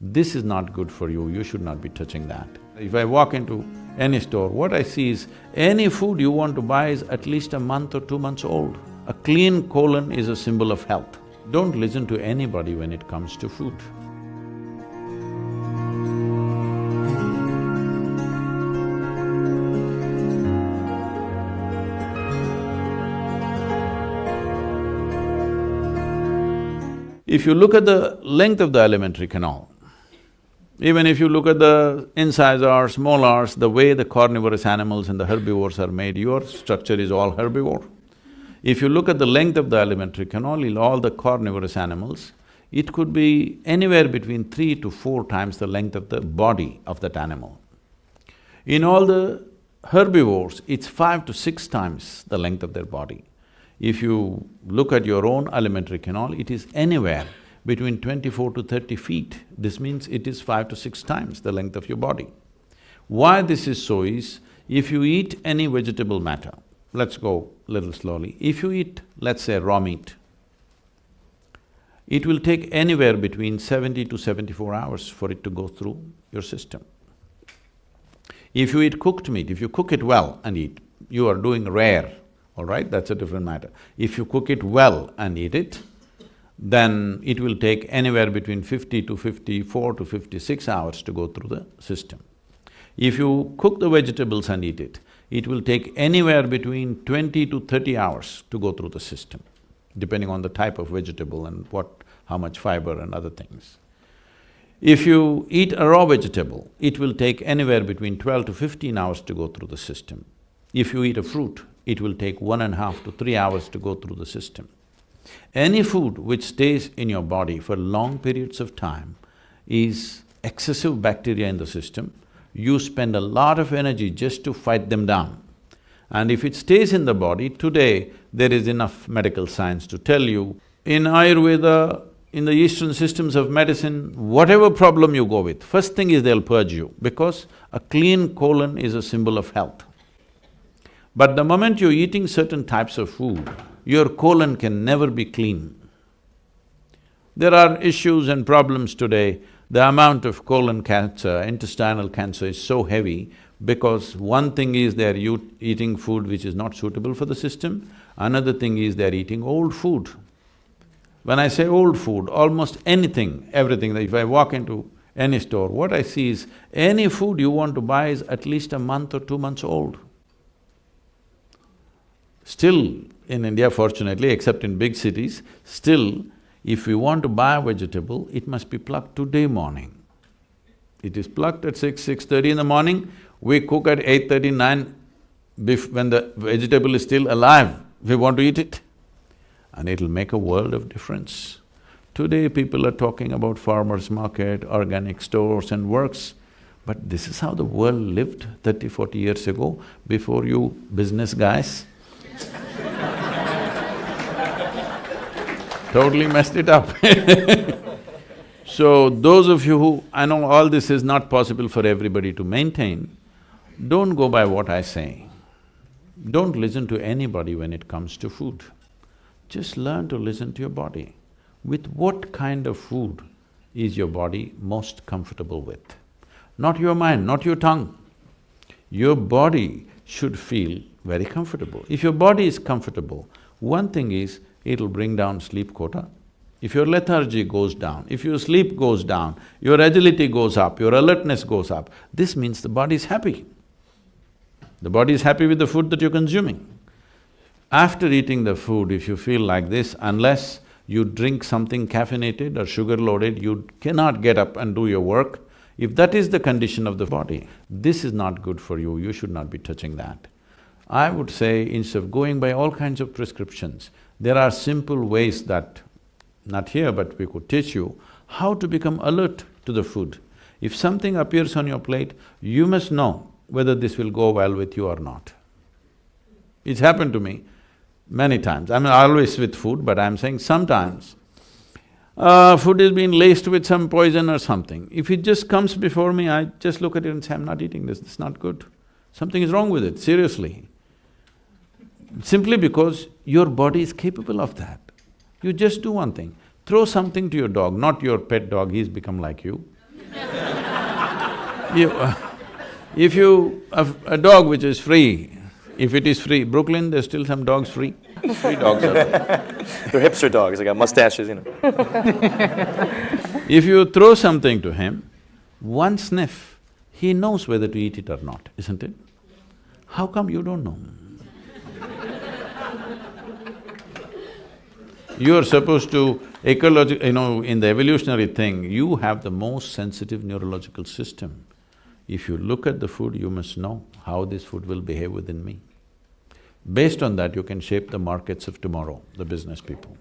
This is not good for you, you should not be touching that. If I walk into any store, what I see is any food you want to buy is at least a month or 2 months old. A clean colon is a symbol of health. Don't listen to anybody when it comes to food. If you look at the length of the alimentary canal, even if you look at the incisors, molars, the way the carnivorous animals and the herbivores are made, your structure is all herbivore. If you look at the length of the alimentary canal in all the carnivorous animals, it could be anywhere between 3 to 4 times the length of the body of that animal. In all the herbivores, it's 5 to 6 times the length of their body. If you look at your own alimentary canal, it is anywhere between 24 to 30 feet. This means it is 5 to 6 times the length of your body. Why this is so is, if you eat any vegetable matter, let's go little slowly, if you eat, let's say, raw meat, it will take anywhere between 70 to 74 hours for it to go through your system. If you eat cooked meat, if you cook it well and eat, you are doing rare, all right, that's a different matter. If you cook it well and eat it, then it will take anywhere between 50 to 54 to 56 hours to go through the system. If you cook the vegetables and eat it will take anywhere between 20 to 30 hours to go through the system, depending on the type of vegetable and how much fiber and other things. If you eat a raw vegetable, it will take anywhere between 12 to 15 hours to go through the system. If you eat a fruit, it will take 1.5 to 3 hours to go through the system. Any food which stays in your body for long periods of time is excessive bacteria in the system. You spend a lot of energy just to fight them down. And if it stays in the body, today there is enough medical science to tell you, in Ayurveda, in the Eastern systems of medicine, whatever problem you go with, first thing is they'll purge you, because a clean colon is a symbol of health. But the moment you're eating certain types of food, your colon can never be clean. There are issues and problems today. The amount of colon cancer, intestinal cancer is so heavy because one thing is they're eating food which is not suitable for the system, another thing is they're eating old food. When I say old food, almost anything, everything, if I walk into any store, what I see is any food you want to buy is at least a month or 2 months old. Still, in India fortunately, except in big cities, still, if we want to buy a vegetable, it must be plucked today morning. It is plucked at 6:30 in the morning, we cook at 8:30, 9, when the vegetable is still alive, we want to eat it. And it'll make a world of difference. Today people are talking about farmers' market, organic stores and works, but this is how the world lived 30, 40 years ago, before you business guys totally messed it up. So those of you who… I know all this is not possible for everybody to maintain, don't go by what I say. Don't listen to anybody when it comes to food. Just learn to listen to your body. With what kind of food is your body most comfortable with? Not your mind, not your tongue. Your body should feel very comfortable. If your body is comfortable, one thing is, it'll bring down sleep quota. If your lethargy goes down, if your sleep goes down, your agility goes up, your alertness goes up, this means the body is happy. The body is happy with the food that you're consuming. After eating the food, if you feel like this, unless you drink something caffeinated or sugar-loaded, you cannot get up and do your work. If that is the condition of the body, this is not good for you, you should not be touching that. I would say, instead of going by all kinds of prescriptions, there are simple ways that, not here but we could teach you, how to become alert to the food. If something appears on your plate, you must know whether this will go well with you or not. It's happened to me many times. I'm always with food, but I'm saying sometimes food is being laced with some poison or something. If it just comes before me, I just look at it and say, I'm not eating this, it's not good. Something is wrong with it, seriously. Simply because your body is capable of that. You just do one thing, throw something to your dog, not your pet dog, he's become like you. You, a dog which is free, if it is free, Brooklyn, there's still some dogs free. Free dogs are there. They're hipster dogs, they got mustaches, you know. If you throw something to him, one sniff, he knows whether to eat it or not, isn't it? How come you don't know? You are supposed to in the evolutionary thing, you have the most sensitive neurological system. If you look at the food, you must know how this food will behave within me. Based on that, you can shape the markets of tomorrow, the business people.